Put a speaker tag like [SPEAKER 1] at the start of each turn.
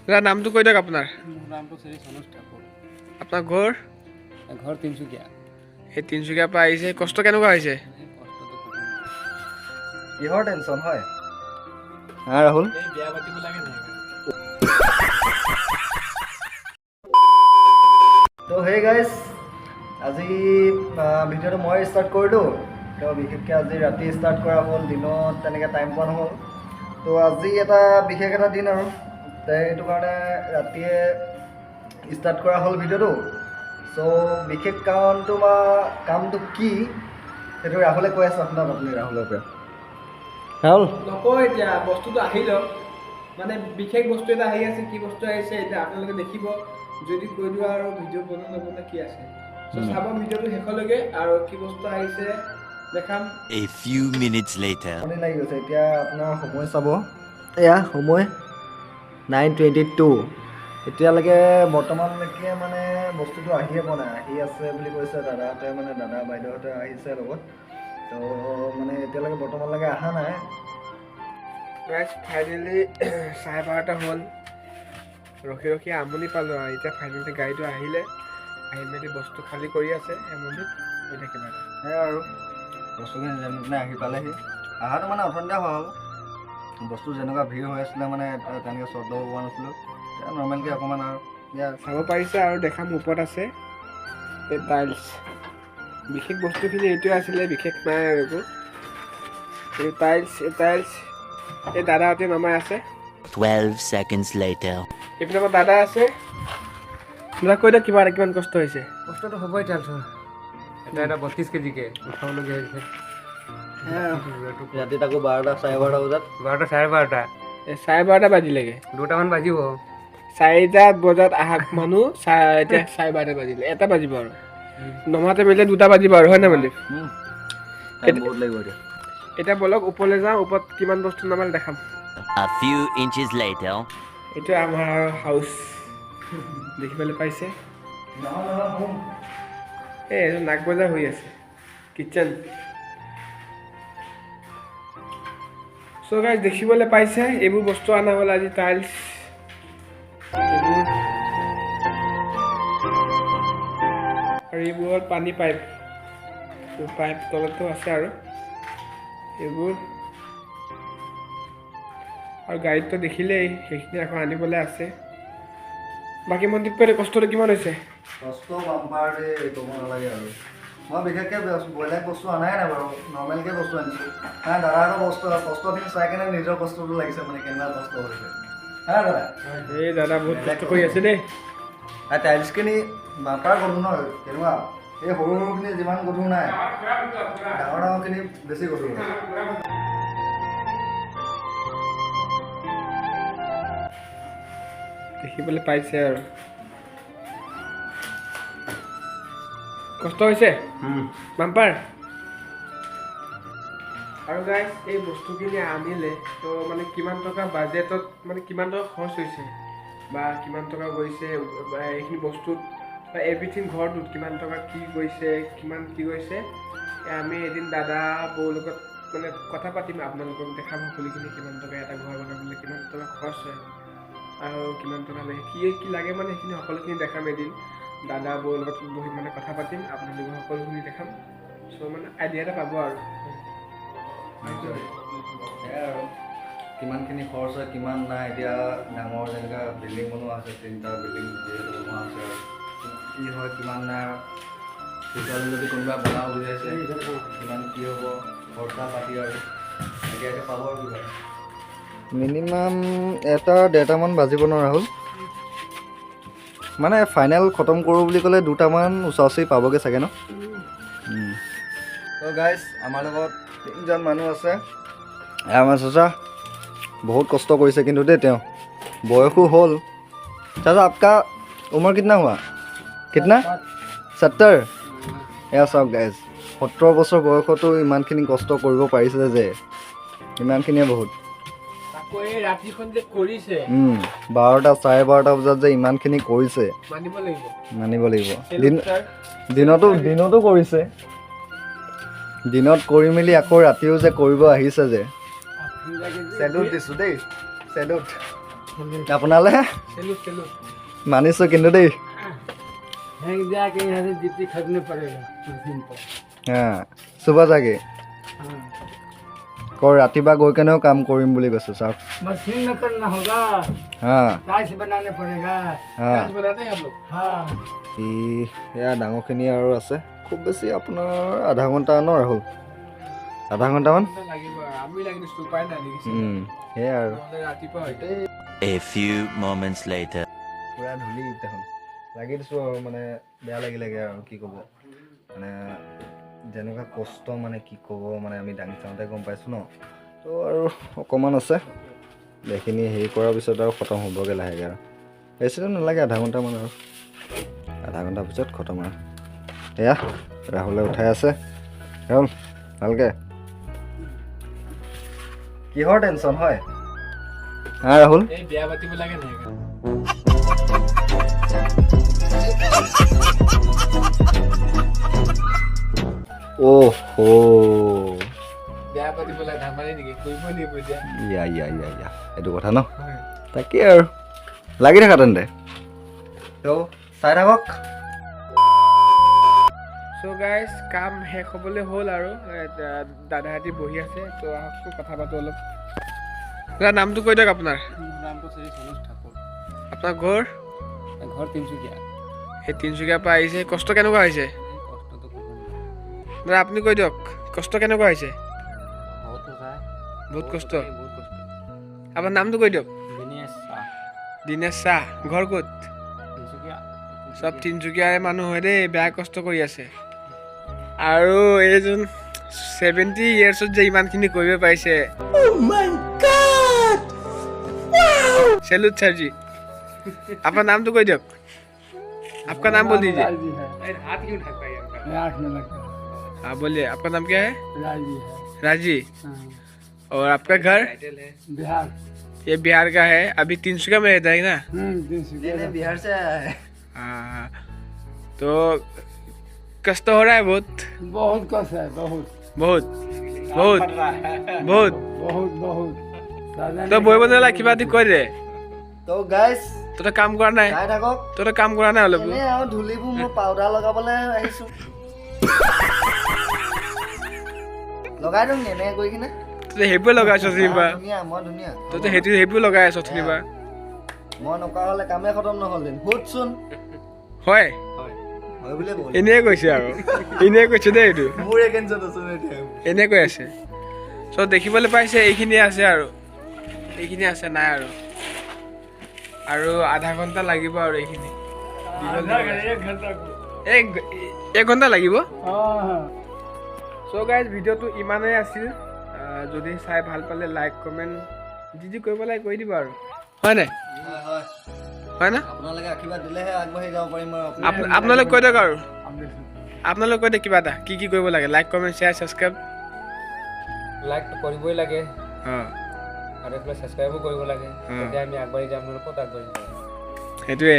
[SPEAKER 1] দাদা নামটো কৈ দিয়ক আপোনাৰ।
[SPEAKER 2] মোৰ নামটো শ্ৰী সনোজ ঠাকুৰ।
[SPEAKER 1] আপোনাৰ ঘৰ?
[SPEAKER 2] ঘৰ তিনিচুকীয়া।
[SPEAKER 1] এই তিনিচুকীয়াৰ পৰা আহিছে, কষ্ট কেনেকুৱা হৈছে?
[SPEAKER 2] কষ্টটো
[SPEAKER 3] কিহৰ টেনশ্যন হয় ৰাহুল?
[SPEAKER 2] এই বিয়া পাতিব লাগে নাই?
[SPEAKER 3] তো হেই গাইজ, আজি ভিডিঅ'টো মই ষ্টাৰ্ট কৰিলোঁ। তো বিশেষকৈ আজি ৰাতি ষ্টাৰ্ট কৰা হ'ল, দিনত তেনেকৈ টাইম পোৱা নহ'ল। তো আজি এটা বিশেষ এটা দিন আৰু সেইটো কাৰণে ৰাতিয়ে ষ্টাৰ্ট কৰা হ'ল ভিডিঅ'টো। চ' বিশেষ কাৰণটো বা কামটো কি সেইটো ৰাহুলে কৈ আছে আপোনাক, আপুনি ৰাহুলৰ পৰা। ৰাহুল
[SPEAKER 1] নকওঁ এতিয়া, বস্তুটো আহি লওক। মানে বিশেষ বস্তু এটা আহি আছে, কি বস্তু আহিছে এতিয়া আপোনালোকে দেখিব। যদি কৈ দিওঁ আৰু ভিডিঅ' বনোৱা নবনোৱা কি আছে, চ' চাব ভিডিঅ'টো শেষলৈকে আৰু কি বস্তু আহিছে দেখাম।
[SPEAKER 4] A few minutes later.
[SPEAKER 3] আমনি লাগি গৈছে এতিয়া। আপোনাৰ সময় চাব, এয়া সময় 9:22। এতিয়ালৈকে বৰ্তমানলৈকে মানে বস্তুটো আহিয়ে পোৱা নাই। আহি আছে বুলি কৈছে দাদাহঁতে, মানে দাদা বাইদেউহঁতে আহিছে লগত। তো মানে এতিয়ালৈকে বৰ্তমানলৈকে অহা নাই।
[SPEAKER 1] ফাইনেলি 12:30 হ'ল। ৰখি ৰখি আমনি পালোঁ আৰু এতিয়া ফাইনেলি গাড়ীটো আহিলে, আহি মেলি বস্তু খালী কৰি আছে এমনিত হৈ থাকিব।
[SPEAKER 3] সেয়াই আৰু বস্তুখিনি যেনে তেনে আহি পালেহি। অহাটো মানে অথনিতে হোৱা হ'ল। বস্তু যেনেকুৱা ভিৰ হৈ আছিলে মানে তেনেকৈ শ্বট ল'ব পৰা নাছিলোঁ। এতিয়া নৰ্মেলকৈ অকণমান আৰু এতিয়া
[SPEAKER 1] চাব পাৰিছে আৰু দেখাম। ওপৰত আছে এই টাইলছ। বিশেষ বস্তুখিনি এইটোৱে আছিলে, বিশেষ নাই আৰু একো। এই টাইলছ এই দাদাহঁতে নমাই আছে।
[SPEAKER 4] 12 seconds later.
[SPEAKER 1] এইপিনে আমাৰ দাদা আছে। দাদা কৈ দিয়ক কিমান কষ্ট হৈছে।
[SPEAKER 2] কষ্টটো হ'বই টাইলছৰ। এটা 32 কেজিকে উঠাবলগীয়া হৈছে।
[SPEAKER 3] ৰাতি তাকো 12টা 12:30 বজাত।
[SPEAKER 2] 12টা 12:30
[SPEAKER 1] এই 12:30 বাজিলেগৈ।
[SPEAKER 2] 2টামান বাজিব।
[SPEAKER 1] 4টা বজাত আহা মানুহ এতিয়া 12:30 বাজিলে, 1টা বাজিব আৰু নমাতে মিলে 2টা বাজিব আৰু, হয় নাই মালিক?
[SPEAKER 3] বহুত লাগিব এতিয়া।
[SPEAKER 1] এতিয়া বলক ওপৰলৈ যাওঁ, ওপৰত কিমান বস্তু নমালে দেখাম।
[SPEAKER 4] A few inches later.
[SPEAKER 1] এইটো আমাৰ হাউচ দেখিবলৈ পাইছে। এইটো নাক বজাৰ হৈ আছে কিটচেন। চ' গাইজ দেখিবলৈ পাইছে এইবোৰ বস্তু অনা হ'ল আজি। টাইলছ এইবোৰ আৰু এইবোৰ হ'ল পানী পাইপ তলতো আছে আৰু এইবোৰ। আৰু গাড়ীততো দেখিলেই সেইখিনি আকৌ আনিবলৈ আছে। বাকী মনদীপ কৰি কষ্টটো কিমান হৈছে?
[SPEAKER 3] কষ্ট বাম্পাৰ দেই, ক'ব নালাগে আৰু। মই বিশেষকৈ বেলেগ বস্তু অনাই নাই বাৰু, নৰ্মেলকৈ বস্তু আনিছোঁ। হা দাদাহঁতৰ কষ্টখিনি চাই কেনে নিজৰ কষ্টটো লাগিছে, মানে কেনেকুৱা কষ্ট হৈছে। হা দাদা?
[SPEAKER 1] এই দাদা বহুত কষ্ট কৰি আছে দেই।
[SPEAKER 3] টাইলছখিনি বাম্পাৰ গধুৰ নহয়, কেনেকুৱা এই সৰু সৰুখিনি যিমান গধুৰ নাই, ডাঙৰ ডাঙৰখিনি বেছি গধুৰ হয়।
[SPEAKER 1] দেখিবলৈ পাইছে আৰু কষ্ট হৈছে বাম্পাৰ। আৰু গাইজ এই বস্তুখিনি আনিলে তো মানে কিমান টকা বাজেটত, মানে কিমান টকা খৰচ হৈছে বা কিমান টকা গৈছে এইখিনি বস্তুত বা এভৰিথিং ঘৰটোত কিমান টকা কি গৈছে, কিমান কি গৈছে, আমি এদিন দাদা বৌৰ লগত মানে কথা পাতিম, আপোনালোকক দেখাম সকলোখিনি কিমান টকা এটা ঘৰ বনাবলৈ কিমান টকা খৰচ হয় আৰু কিমান টকা লাগে, কি লাগে মানে সেইখিনি সকলোখিনি দেখাম এদিন। দাদা বৌৰ লগত বহি মানে কথা পাতিম, আপোনালোকক সকলোখিনি দেখাম। চ' মানে আইডিয়া এটা পাব আৰু
[SPEAKER 3] সেয়াই আৰু কিমানখিনি খৰচ হয় কিমান নাই। এতিয়া ডাঙৰ যেনেকৈ বিল্ডিং বনোৱা আছে, 3টা বিল্ডিং যিহেতু বনোৱা আছে, আৰু কি হয় কিমান নাই। পিছলৈ যদি কোনোবা বনাব বুজাইছে কিমান কি হ'ব খৰচা পাতি আৰু এতিয়াকৈ পাব আৰু কিবা মিনিমাম 1-1.5মান বাজিব ন ৰাহুল? মানে ফাইনেল খতম কৰোঁ বুলি ক'লে 2টামান ওচৰা-ওচৰি পাবগৈ চাগে ন? তো গাইজ আমাৰ লগত 3জন মানুহ আছে। আমাৰ চাচা বহুত কষ্ট কৰিছে কিন্তু দেই, তেওঁ বয়সো হ'ল। চাচা আপকা উমৰ কিতনা হোৱা? কিতনা? 70? এয়া চাওক গাইজ, 70 বছৰ বয়সতো ইমানখিনি কষ্ট কৰিব পাৰিছে যে, ইমানখিনিয়ে বহুত। 12টা 12:30 বজাত যে ইমানখিনি কৰিছে মানিব লাগিব। দিনতো কৰিছে, দিনত কৰি মেলি আকৌ ৰাতিও যে কৰিব আহিছে যে, চেলুট দিছোঁ দেই, চেলুট। আপোনালে
[SPEAKER 2] चलो चलो
[SPEAKER 3] মানিছোঁ কিন্তু দেই
[SPEAKER 2] हैंग जाके यहाँ से जितनी खरीदने पड़ेगा उस दिन पर
[SPEAKER 3] হা চুবা যাগে
[SPEAKER 2] हाँ
[SPEAKER 3] কৰ ৰাতিপুৱা গৈ কেনেও কাম কৰিম বুলি কৈছোঁ চাওক
[SPEAKER 2] मशीन में करना होगा
[SPEAKER 3] হা
[SPEAKER 2] टाइल्स बनाने पड़ेगा
[SPEAKER 3] হা
[SPEAKER 1] बनाते हैं आप लोग
[SPEAKER 2] हाँ
[SPEAKER 3] ই এয়া ডাঙৰখিনি আৰু আছে খুব বেছি আপোনাৰ আধা ঘণ্টা ন ৰাহুল আধা ঘণ্টামান
[SPEAKER 1] লাগিব আমি লাগি উপায় নাই দেখিছে
[SPEAKER 3] সেয়াই আৰু
[SPEAKER 1] ৰাতিপুৱা হয়তো
[SPEAKER 4] A few moments later.
[SPEAKER 3] পূৰা ধূলি দেখোন লাগি দিছোঁ আৰু মানে বেয়া লাগিলেগৈ আৰু কি ক'ব মানে যেনেকুৱা কষ্ট মানে কি ক'ব মানে আমি দাঙি চাওঁতে গম পাইছোঁ ন তো আৰু অকণমান আছে এইখিনি হেৰি কৰাৰ পিছত আৰু খতম হ'বগৈ লাহেকৈ আৰু বেছিটো নালাগে আধা ঘণ্টামান আৰু আধা ঘণ্টাৰ পিছত খতম আৰু এয়া ৰাহুলে উঠাই আছে ৰাহুল ভালকৈ কিহৰ টেনশ্যন হয় হা ৰাহুল
[SPEAKER 1] এই বিয়া পাতিব লাগে নাই
[SPEAKER 3] অ'হ
[SPEAKER 1] বিয়া পাতিব লাগে ধেমালি নেকি কৰিব লাগিব এতিয়া
[SPEAKER 3] ইয়া এইটো কথা ন তাকে আৰু লাগি থাকা তেন্তে তো চাই থাকক
[SPEAKER 1] চ' গাইজ কাম শেষ হ'বলৈ হ'ল আৰু দাদাহঁতি বহি আছে তো আহকচোন কথা পাতোঁ অলপ দাদা নামটো কৈ দিয়ক আপোনাৰ
[SPEAKER 2] नाम तो सही सनोज ठाकुर
[SPEAKER 1] আপোনাৰ ঘৰ
[SPEAKER 2] घर 300
[SPEAKER 1] সেই তিনিচুকীয়াৰ পৰা আহিছে কষ্ট কেনেকুৱা হৈছে
[SPEAKER 2] कष्ट तो
[SPEAKER 1] দাদা আপুনি কৈ দিয়ক কষ্ট কেনেকুৱা হৈছে
[SPEAKER 2] बहुत होता है
[SPEAKER 1] বহুত কষ্ট
[SPEAKER 2] बहुत कष्ट
[SPEAKER 1] আপোনাৰ নামটো কৈ দিয়ক
[SPEAKER 2] दिनेश शाह
[SPEAKER 1] দিনেশ চাহ ঘৰ ক'ত
[SPEAKER 2] 300
[SPEAKER 1] চব তিনিচুকীয়াৰে মানুহ হয় দেই বেয়া কষ্ট কৰি আছে আৰু এইজন 70 ইয়াৰ্ছত যে ইমানখিনি কৰিব পাৰিছে सैल्यूट सर जी आपका नाम तो कोई दियो आपका नाम बोल दीजिए हाथ क्यों ढक पाइए आपका
[SPEAKER 2] आठ में लगता
[SPEAKER 1] हाँ बोलिए आपका नाम क्या है
[SPEAKER 2] राजी है
[SPEAKER 1] राजी और आपका घर
[SPEAKER 2] बिहार
[SPEAKER 1] ये बिहार का है अभी 300 में रहता है ना
[SPEAKER 2] 300
[SPEAKER 3] बिहार से आया है
[SPEAKER 1] हाँ तो कष्ट हो रहा है बहुत
[SPEAKER 2] बहुत कष्ट है बहुत
[SPEAKER 1] बहुत बहुत बहुत
[SPEAKER 2] बहुत बहुत
[SPEAKER 1] तो বই বনালা কিবা দি কৈ দে
[SPEAKER 3] তো গাইজ
[SPEAKER 1] তই কাম কৰা নাই
[SPEAKER 3] চাই থাকক
[SPEAKER 1] তই কাম কৰা নাই অলপ
[SPEAKER 3] এনেই আৰু ধূলিবোৰ মোৰ পাউডাৰ লগাবলৈ আহিছোঁ লগাই দিওঁ এনেকৈ গৈ কিনে
[SPEAKER 1] তই সেইবোৰ লগাইছ যেনিবা
[SPEAKER 3] ধুনীয়া মই ধুনীয়া
[SPEAKER 1] তই সেইবোৰ লগাই আছ যেনিবা
[SPEAKER 3] মই নকৰা হ'লে কামেই খতম নহ'ল যেন সুধচোন
[SPEAKER 1] হয়
[SPEAKER 3] হয় বুলিয়ে ক'ব
[SPEAKER 1] এনেই কৈছে আৰু এনেই কৈছে দেই এইটো
[SPEAKER 3] মোৰ এগেইনষ্টত আছোঁ এতিয়া
[SPEAKER 1] এনেই কৈ আছে চ' দেখিবলৈ পাইছে এইখিনিয়ে আছে আৰু এইখিনি আছে নাই আৰু আধা ঘণ্টা লাগিব আৰু এইখিনি এক ঘণ্টা লাগিব চ' গাইজ ভিডিঅ'টো ইমানেই আছিল যদি চাই ভাল পালে লাইক কমেণ্ট যি কৰিব লাগে কৰি দিব আৰু হয় নাই হয় না
[SPEAKER 3] আপোনালোকে আশীৰ্বাদ দিলেহে আগবাঢ়ি যাব পাৰিম আৰু
[SPEAKER 1] আপোনালোক কৈ দিয়ক আৰু আপোনালোক কৈ দিয়ক কিবা এটা কি কৰিব লাগে like comment share subscribe
[SPEAKER 2] like তো কৰিবই লাগে
[SPEAKER 1] অঁ
[SPEAKER 2] আৰু এইফালে ছাবস্ক্ৰাইবো কৰিব লাগে তেতিয়া আমি আগবাঢ়ি যাম নহ'লে ক'ত আগবাঢ়ি যাম
[SPEAKER 1] সেইটোৱে